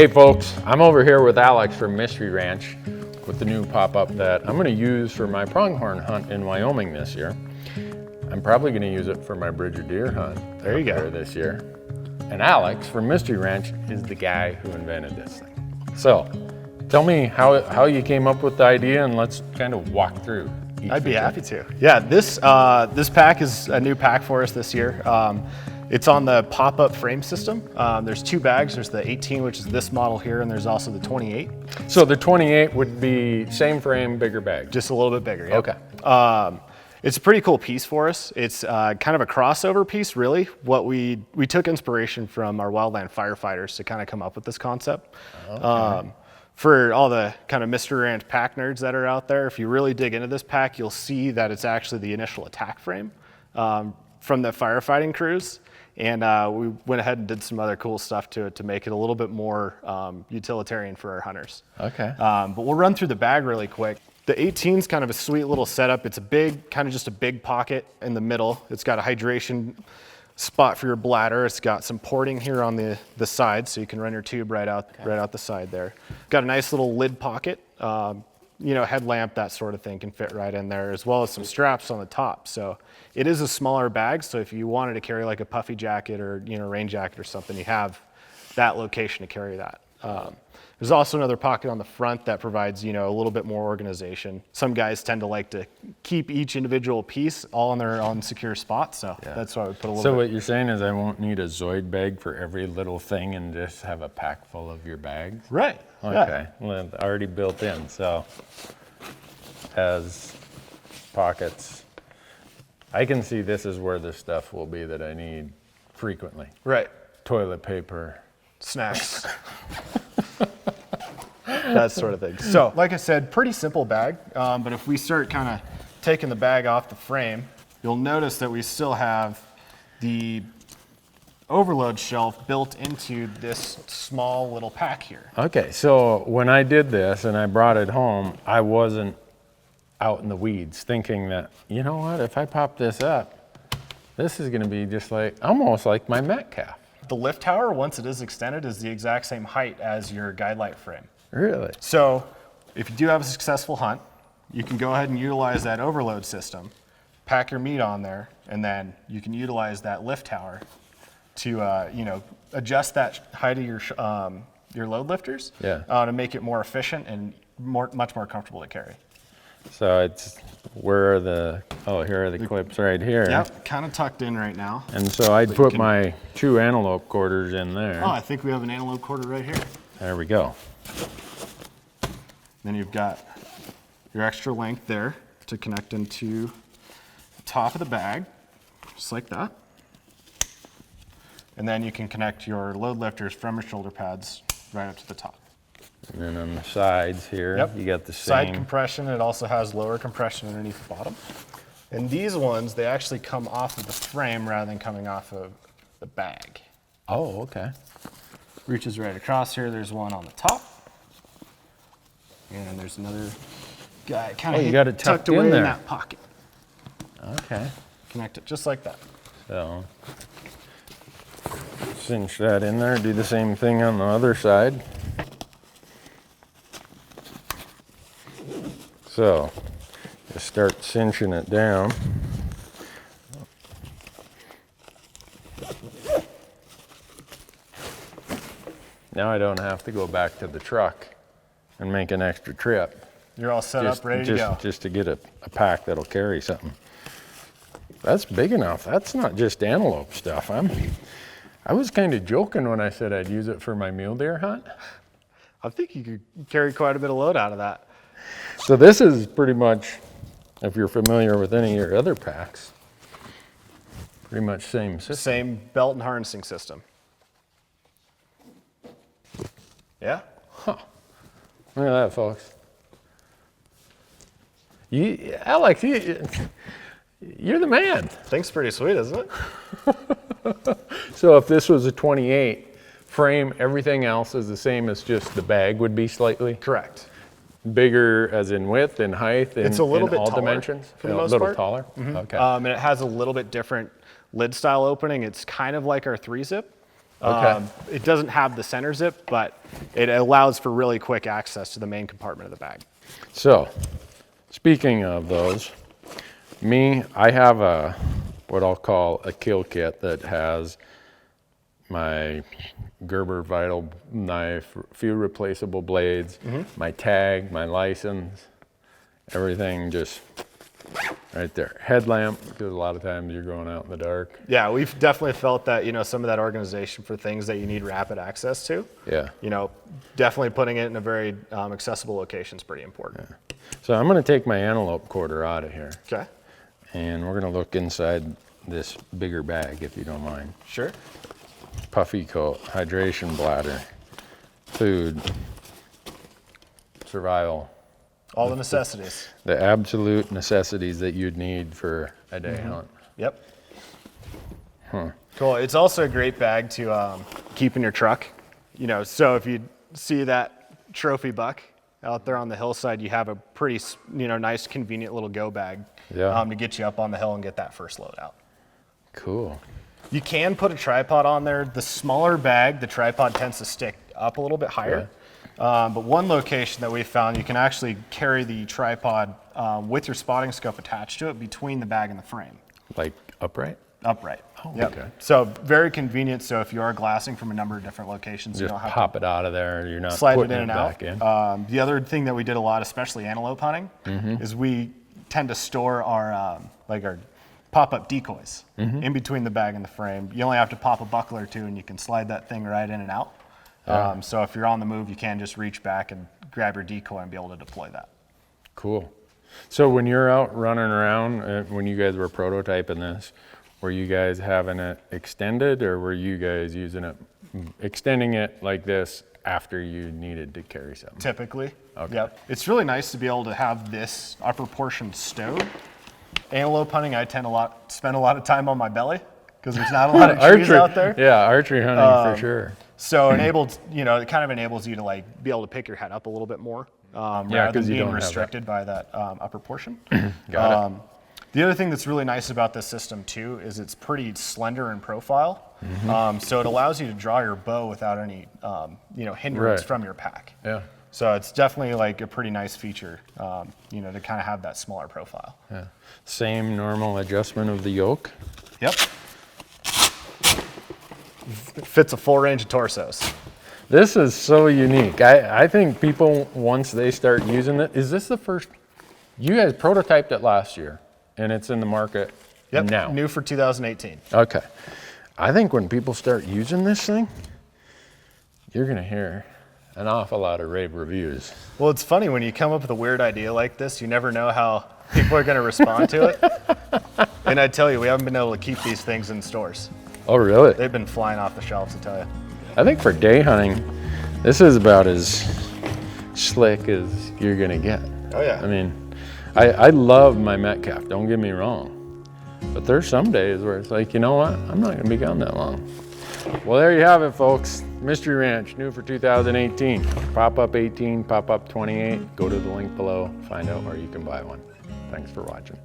Hey folks, I'm over here with Alex from Mystery Ranch with the new pop-up that I'm going to use for my pronghorn hunt in Wyoming this year. I'm probably going to use it for my Bridger deer hunt there you go this year. And Alex from Mystery Ranch is the guy who invented this thing. So tell me how you came up with the idea, and let's kind of walk through. I'd be happy to. Yeah, this pack is a new pack for us this year. It's on the pop-up frame system. There's two bags. There's the 18, which is this model here, and there's also the 28. So the 28 would be same frame, bigger bag? Just a little bit bigger, yep. Okay. It's a pretty cool piece for us. It's kind of a crossover piece, really. What we took inspiration from our wildland firefighters to kind of come up with this concept. Okay. For all the kind of Mystery Ranch pack nerds that are out there, if you really dig into this pack, you'll see that it's actually the initial attack frame from the firefighting crews. And we went ahead and did some other cool stuff to it to make it a little bit more utilitarian for our hunters. Okay. But we'll run through the bag really quick. The 18 is kind of a sweet little setup. It's a big, kind of just a big pocket in the middle. It's got a hydration spot for your bladder. It's got some porting here on the side, so you can run your tube right out the side there. Got a nice little lid pocket. Headlamp, that sort of thing can fit right in there, as well as some straps on the top. So it is a smaller bag, so if you wanted to carry like a puffy jacket or rain jacket or something, you have that location to carry that. There's also another pocket on the front that provides a little bit more organization. Some guys tend to like to keep each individual piece all in their own secure spot, so that's why we put a little bit. So what you're saying is I won't need a Zoid bag for every little thing and just have a pack full of your bags? Right. Okay, well, already built in, so has pockets. I can see this is where the stuff will be that I need frequently. Right. Toilet paper. Snacks. That sort of thing. So, like I said, pretty simple bag, but if we start kind of taking the bag off the frame, you'll notice that we still have the overload shelf built into this small little pack here. Okay, so when I did this and I brought it home, I wasn't out in the weeds thinking that, you know what, if I pop this up, this is going to be just like, almost like my Metcalf. The lift tower, once it is extended, is the exact same height as your guide light frame. Really? So if you do have a successful hunt, you can go ahead and utilize that overload system, pack your meat on there, and then you can utilize that lift tower to adjust that height of your load lifters to make it more efficient and much more comfortable to carry. So here are the clips right here. Yep, kind of tucked in right now. And so I'd put my 2 antelope quarters in there. Oh, I think we have an antelope quarter right here. There we go. Then you've got your extra length there to connect into the top of the bag, just like that. And then you can connect your load lifters from your shoulder pads right up to the top. And then on the sides here, you got the same. Side compression. It also has lower compression underneath the bottom. And these ones, they actually come off of the frame rather than coming off of the bag. Oh, okay. Reaches right across here. There's one on the top. And there's another guy kind of tucked away in that pocket. Okay. Connect it just like that. So cinch that in there, do the same thing on the other side. So just start cinching it down. Now I don't have to go back to the truck and make an extra trip. You're all set up, ready to go. Just to get a pack that'll carry something. That's big enough. That's not just antelope stuff. I was kind of joking when I said I'd use it for my mule deer hunt. I think you could carry quite a bit of load out of that. So this is pretty much, if you're familiar with any of your other packs, pretty much same system. Same belt and harnessing system. Yeah? Huh. Look at that, folks. Alex, you're the man. Thing's pretty sweet, isn't it? So if this was a 28 frame, everything else is the same as just the bag would be slightly? Correct. Bigger as in width and height and it's a little in bit all taller, dimensions? for the most a little part. taller? Mm-hmm. Okay. And it has a little bit different lid style opening. It's kind of like our 3-zip. Okay. It doesn't have the center zip, but it allows for really quick access to the main compartment of the bag. So, speaking of those, I have what I'll call a kill kit that has my Gerber Vital knife, a few replaceable blades, my tag, my license, everything just right there. Headlamp, because a lot of times you're going out in the dark. Yeah, we've definitely felt that, some of that organization for things that you need rapid access to. Yeah. Definitely putting it in a very accessible location is pretty important. Yeah. So I'm going to take my antelope quarter out of here. Okay. And we're going to look inside this bigger bag, if you don't mind. Sure. Puffy coat, hydration bladder, food, survival. All the necessities. The absolute necessities that you'd need for a day hunt. Yep. Cool. It's also a great bag to keep in your truck. So if you see that trophy buck out there on the hillside, you have a pretty, nice, convenient little go bag to get you up on the hill and get that first load out. Cool. You can put a tripod on there. The smaller bag, the tripod tends to stick up a little bit higher. But one location that we found, you can actually carry the tripod with your spotting scope attached to it between the bag and the frame. Like upright? Upright. Oh, yep. okay. So very convenient. So if you are glassing from a number of different locations, you Just don't have pop to it out of there. You're not slide it putting in and back out. in. The other thing that we did a lot, especially antelope hunting, is we tend to store our our pop-up decoys in between the bag and the frame. You only have to pop a buckle or two, and you can slide that thing right in and out. So if you're on the move, you can just reach back and grab your decoy and be able to deploy that. Cool. So when you're out running around, when you guys were prototyping this, were you guys having it extended, or were you guys using it, extending it like this after you needed to carry something? Typically. Okay. Yep. It's really nice to be able to have this upper portion stowed. Antelope hunting, I tend to spend a lot of time on my belly because there's not a lot of trees out there. Yeah, archery hunting for sure. So it kind of enables you to be able to pick your head up a little bit more rather than being restricted by that upper portion. Got it. The other thing that's really nice about this system too is it's pretty slender in profile. So it allows you to draw your bow without any hindrance from your pack. Yeah. So it's definitely a pretty nice feature, to kind of have that smaller profile. Yeah. Same normal adjustment of the yoke. Yep. Fits a full range of torsos. This is so unique. I think people, once they start using it, is this the first, you guys prototyped it last year and it's in the market now? New for 2018. Okay. I think when people start using this thing, you're gonna hear an awful lot of rave reviews. Well, it's funny when you come up with a weird idea like this, you never know how people are gonna respond to it. And I tell you, we haven't been able to keep these things in stores. Oh, really? They've been flying off the shelves, I tell you. I think for day hunting, this is about as slick as you're gonna get. Oh yeah. I mean, I love my Metcalf, don't get me wrong. But there's some days where it's like, you know what? I'm not gonna be gone that long. Well, there you have it, folks. Mystery Ranch, new for 2018. Pop-up 18, pop-up 28. Go to the link below, find out where you can buy one. Thanks for watching.